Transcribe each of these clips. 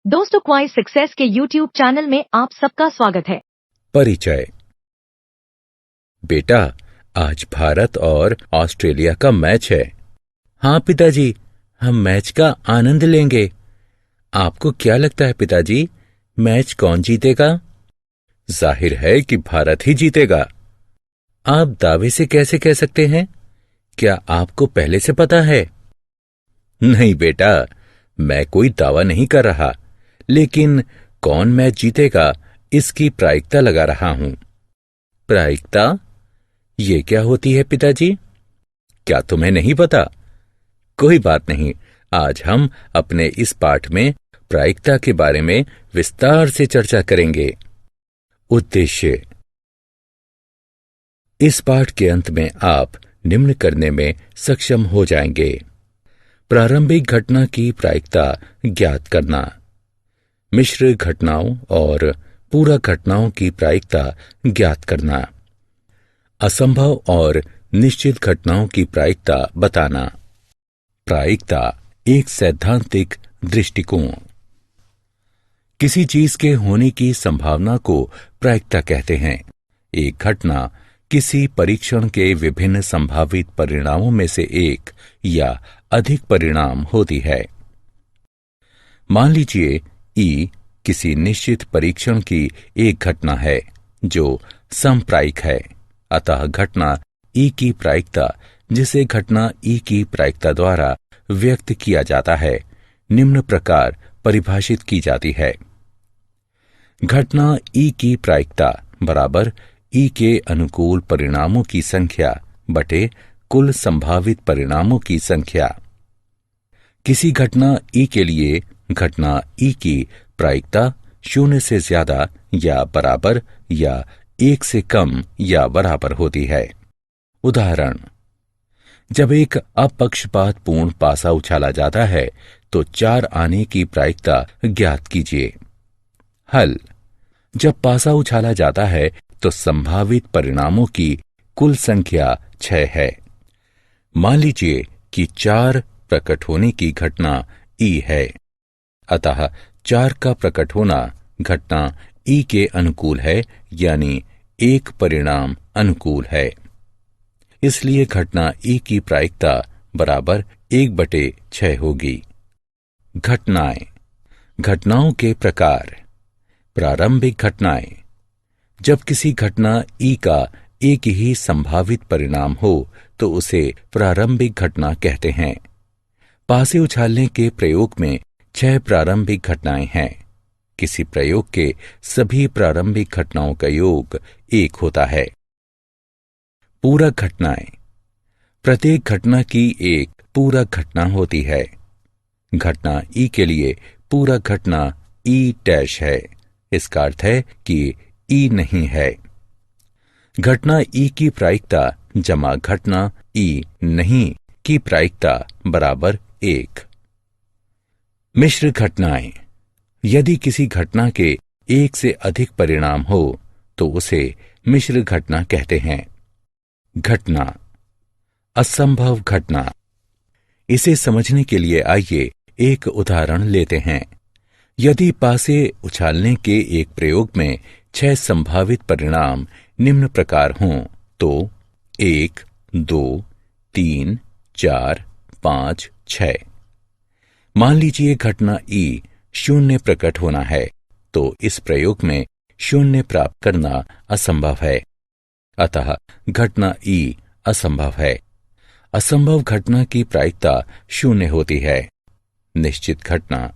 दोस्तों, क्वाइस सक्सेस के YouTube channel में आप सबका स्वागत है। परिचय। बेटा, आज भारत और ऑस्ट्रेलिया का मैच है। हाँ पिताजी, हम मैच का आनंद लेंगे। आपको क्या लगता है पिताजी, मैच कौन जीतेगा? जाहिर है कि भारत ही जीतेगा। आप दावे से कैसे कह सकते हैं? क्या आपको पहले से पता है? नहीं बेटा, मैं कोई दावा नहीं कर रहा, लेकिन कौन मैच जीतेगा इसकी प्रायिकता लगा रहा हूं। प्रायिकता? ये क्या होती है पिताजी? क्या तुम्हें नहीं पता? कोई बात नहीं, आज हम अपने इस पाठ में प्रायिकता के बारे में विस्तार से चर्चा करेंगे। उद्देश्य। इस पाठ के अंत में आप निम्न करने में सक्षम हो जाएंगे। प्रारंभिक घटना की प्रायिकता ज्ञात करना, मिश्र घटनाओं और पूरक घटनाओं की प्रायिकता ज्ञात करना, असंभव और निश्चित घटनाओं की प्रायिकता बताना। प्रायिकता एक सैद्धांतिक दृष्टिकोण। किसी चीज के होने की संभावना को प्रायिकता कहते हैं। एक घटना किसी परीक्षण के विभिन्न संभावित परिणामों में से एक या अधिक परिणाम होती है। मान लीजिए ई किसी निश्चित परीक्षण की एक घटना है जो समप्रायिक है, अतः घटना ई की प्रायिकता, जिसे घटना ई की प्रायिकता द्वारा व्यक्त किया जाता है, निम्न प्रकार परिभाषित की जाती है। घटना ई की प्रायिकता बराबर ई के अनुकूल परिणामों की संख्या बटे कुल संभावित परिणामों की संख्या। किसी घटना ई के लिए घटना ई की प्रायिकता 0 से ज्यादा या बराबर या 1 से कम या बराबर होती है। उदाहरण, जब एक अपक्षपातपूर्ण पासा उछाला जाता है तो 4 आने की प्रायिकता ज्ञात कीजिए। हल, जब पासा उछाला जाता है तो संभावित परिणामों की कुल संख्या 6 है। मान लीजिए कि 4 प्रकट होने की घटना ई है, अतः 4 का प्रकट होना घटना ई के अनुकूल है, यानी एक परिणाम अनुकूल है। इसलिए घटना ई की प्रायिकता बराबर 1/6 होगी। घटनाएं। घटनाओं के प्रकार। प्रारंभिक घटनाएं। जब किसी घटना ई का एक ही संभावित परिणाम हो तो उसे प्रारंभिक घटना कहते हैं। पासे उछालने के प्रयोग में 6 प्रारंभिक घटनाएं हैं। किसी प्रयोग के सभी प्रारंभिक घटनाओं का योग 1 होता है। पूरक घटनाएं। प्रत्येक घटना की एक पूरक घटना होती है। घटना ई के लिए पूरक घटना ई डैश है। इसका अर्थ है कि ई नहीं है। घटना ई की प्रायिकता जमा घटना ई नहीं की प्रायिकता बराबर 1। मिश्र घटनाएं। यदि किसी घटना के एक से अधिक परिणाम हो तो उसे मिश्र घटना कहते हैं। घटना। असंभव घटना। इसे समझने के लिए आइए एक उदाहरण लेते हैं। यदि पासे उछालने के एक प्रयोग में 6 संभावित परिणाम निम्न प्रकार हों तो 1, 2, 3, 4, 5, 6। मान लीजिए घटना ई 0 प्रकट होना है, तो इस प्रयोग में 0 प्राप्त करना असंभव है, अतः घटना ई असंभव है। असंभव घटना की प्रायिकता 0 होती है। निश्चित घटना।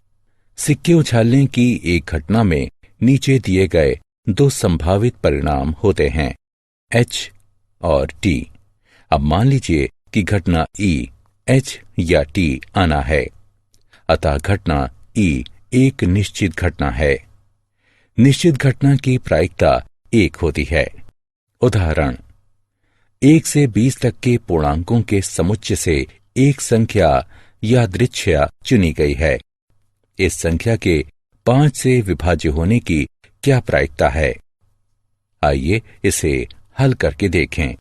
सिक्के उछालने की एक घटना में नीचे दिए गए 2 संभावित परिणाम होते हैं, H और T। अब मान लीजिए कि घटना ई H या T आना है, अतः घटना ई एक निश्चित घटना है। निश्चित घटना की प्रायिकता 1 होती है। उदाहरण, 1 से 20 तक के पूर्णांकों के समुच्चय से एक संख्या यादृच्छिक चुनी गई है। इस संख्या के 5 से विभाज्य होने की क्या प्रायिकता है? आइए इसे हल करके देखें।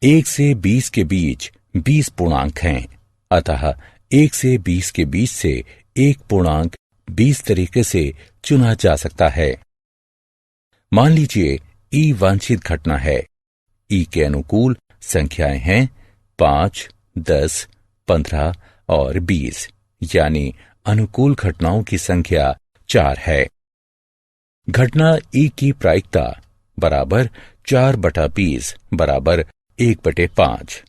1 से 20 के बीच 20 पूर्णांक हैं, अतः 1 से 20 के बीच से एक पूर्णांक 20 तरीके से चुना जा सकता है। मान लीजिए ई वांछित घटना है। ई के अनुकूल संख्याएं हैं 5, 10, 15 और 20, यानी अनुकूल घटनाओं की संख्या 4 है। घटना ई की प्रायिकता बराबर 4/20 बराबर 1/5,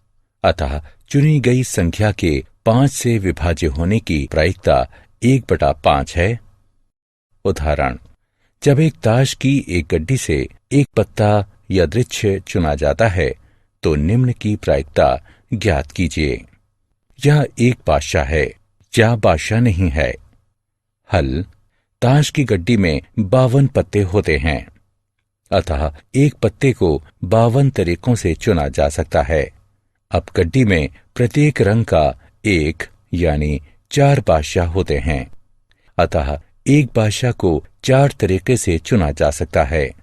अतः चुनी गई संख्या के 5 से विभाज्य होने की प्रायिकता 1/5 है। उदाहरण, जब एक ताश की एक गड्डी से एक पत्ता यादृच्छिक चुना जाता है तो निम्न की प्रायिकता ज्ञात कीजिए। यह एक बादशाह है या बादशाह नहीं है। हल, ताश की गड्डी में 52 पत्ते होते हैं, अतः एक पत्ते को 52 तरीकों से चुना जा सकता है। अब गड्डी में प्रत्येक रंग का एक यानी 4 बादशाह होते हैं, अतः एक बादशाह को 4 तरीके से चुना जा सकता है।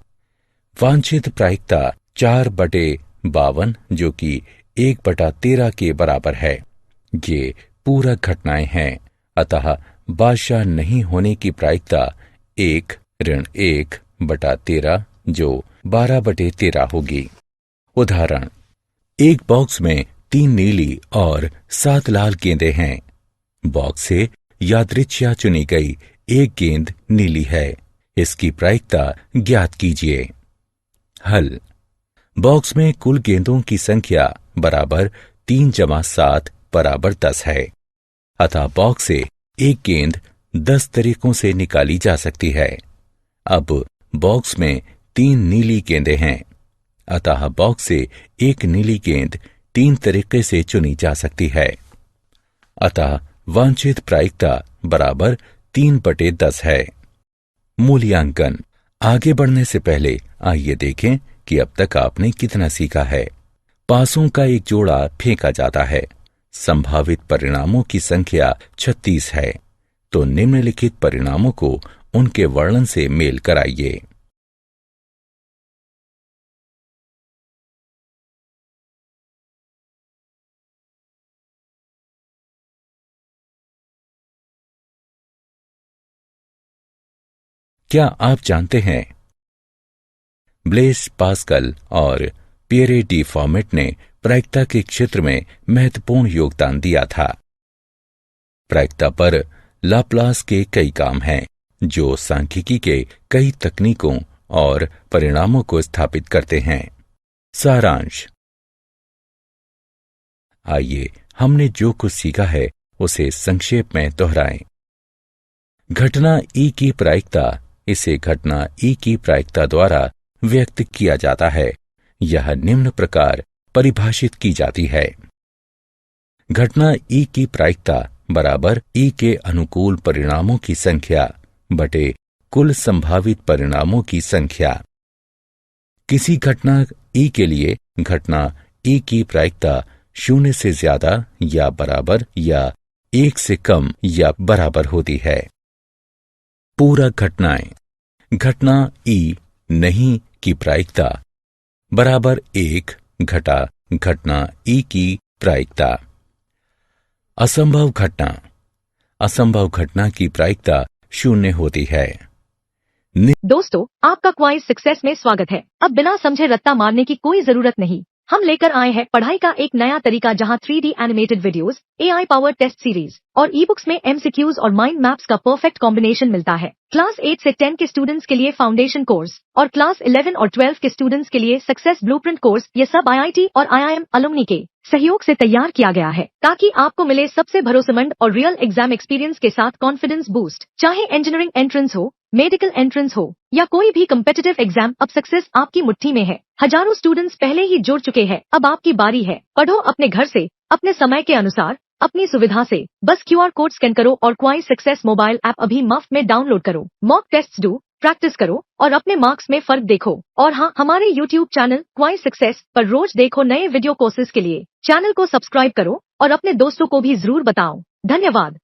वांछित प्रायिकता 4/52 जो कि 1/13 के बराबर है। ये पूरक घटनाएं हैं, अतः बादशाह नहीं होने की प्रायिकता 1-1/13 जो 12/13 होगी। उदाहरण, एक बॉक्स में 3 नीली और 7 लाल गेंदें हैं। बॉक्स से यादृच्छिक चुनी गई एक गेंद नीली है। इसकी प्रायिकता ज्ञात कीजिए। हल, बॉक्स में कुल गेंदों की संख्या बराबर 3 + 7 बराबर 10 है, अतः बॉक्स से एक गेंद 10 तरीकों से निकाली जा सकती है। अब बॉक्स में 3 नीली गेंदें हैं, अतः बॉक्स से एक नीली गेंद 3 तरीके से चुनी जा सकती है। अतः वांछित प्रायिकता बराबर 3/10 है। मूल्यांकन। आगे बढ़ने से पहले आइए देखें कि अब तक आपने कितना सीखा है। पासों का एक जोड़ा फेंका जाता है। संभावित परिणामों की संख्या 36 है, तो निम्नलिखित परिणामों को उनके वर्णन से मेल कराइए। क्या आप जानते हैं, ब्लेस पास्कल और पियरे डी फॉर्मेट ने प्रायिकता के क्षेत्र में महत्वपूर्ण योगदान दिया था। प्रायिकता पर लाप्लास के कई काम हैं जो सांख्यिकी के कई तकनीकों और परिणामों को स्थापित करते हैं। सारांश। आइए हमने जो कुछ सीखा है उसे संक्षेप में दोहराएं। घटना ई की प्रायिकता, इसे घटना ई की प्रायिकता द्वारा व्यक्त किया जाता है। यह निम्न प्रकार परिभाषित की जाती है। घटना ई की प्रायिकता बराबर ई के अनुकूल परिणामों की संख्या बटे कुल संभावित परिणामों की संख्या। किसी घटना ई के लिए घटना ई की प्रायिकता 0 से ज्यादा या बराबर या 1 से कम या बराबर होती है। पूरक घटनाएं। घटना ई नहीं की प्रायिकता बराबर 1 घटा घटना ई की प्रायिकता। असंभव घटना। असंभव घटना की प्रायिकता 0 होती है। दोस्तों, आपका क्वाइज सक्सेस में स्वागत है। अब बिना समझे रट्टा मारने की कोई जरूरत नहीं। हम लेकर आए हैं पढ़ाई का एक नया तरीका जहां 3D animated videos, AI powered test series और ई बुक्स में MCQs और माइंड मैप्स का परफेक्ट कॉम्बिनेशन मिलता है। क्लास 8 से 10 के स्टूडेंट्स के लिए फाउंडेशन कोर्स और क्लास 11 और 12 के स्टूडेंट्स के लिए सक्सेस ब्लूप्रिंट कोर्स, ये सब IIT और IIM अलुमनी के सहयोग से तैयार किया गया है ताकि आपको मिले सबसे भरोसेमंद और रियल एग्जाम एक्सपीरियंस के साथ कॉन्फिडेंस बूस्ट। चाहे इंजीनियरिंग एंट्रेंस हो, मेडिकल एंट्रेंस हो या कोई भी कम्पिटिटिव एग्जाम, अब सक्सेस आपकी मुट्ठी में है। हजारों स्टूडेंट्स पहले ही जुड़ चुके हैं, अब आपकी बारी है। पढ़ो अपने घर से, अपने समय के अनुसार, अपनी सुविधा से। बस QR कोड स्कैन करो और क्वाइज सक्सेस मोबाइल ऐप अभी मुफ्त में डाउनलोड करो। मॉक टेस्ट्स दो, प्रैक्टिस करो और अपने मार्क्स में फर्क देखो। और हाँ, हमारे YouTube चैनल क्वाइज सक्सेस पर रोज देखो नए वीडियो कोर्सेज के लिए। चैनल को सब्सक्राइब करो और अपने दोस्तों को भी जरूर बताओ। धन्यवाद।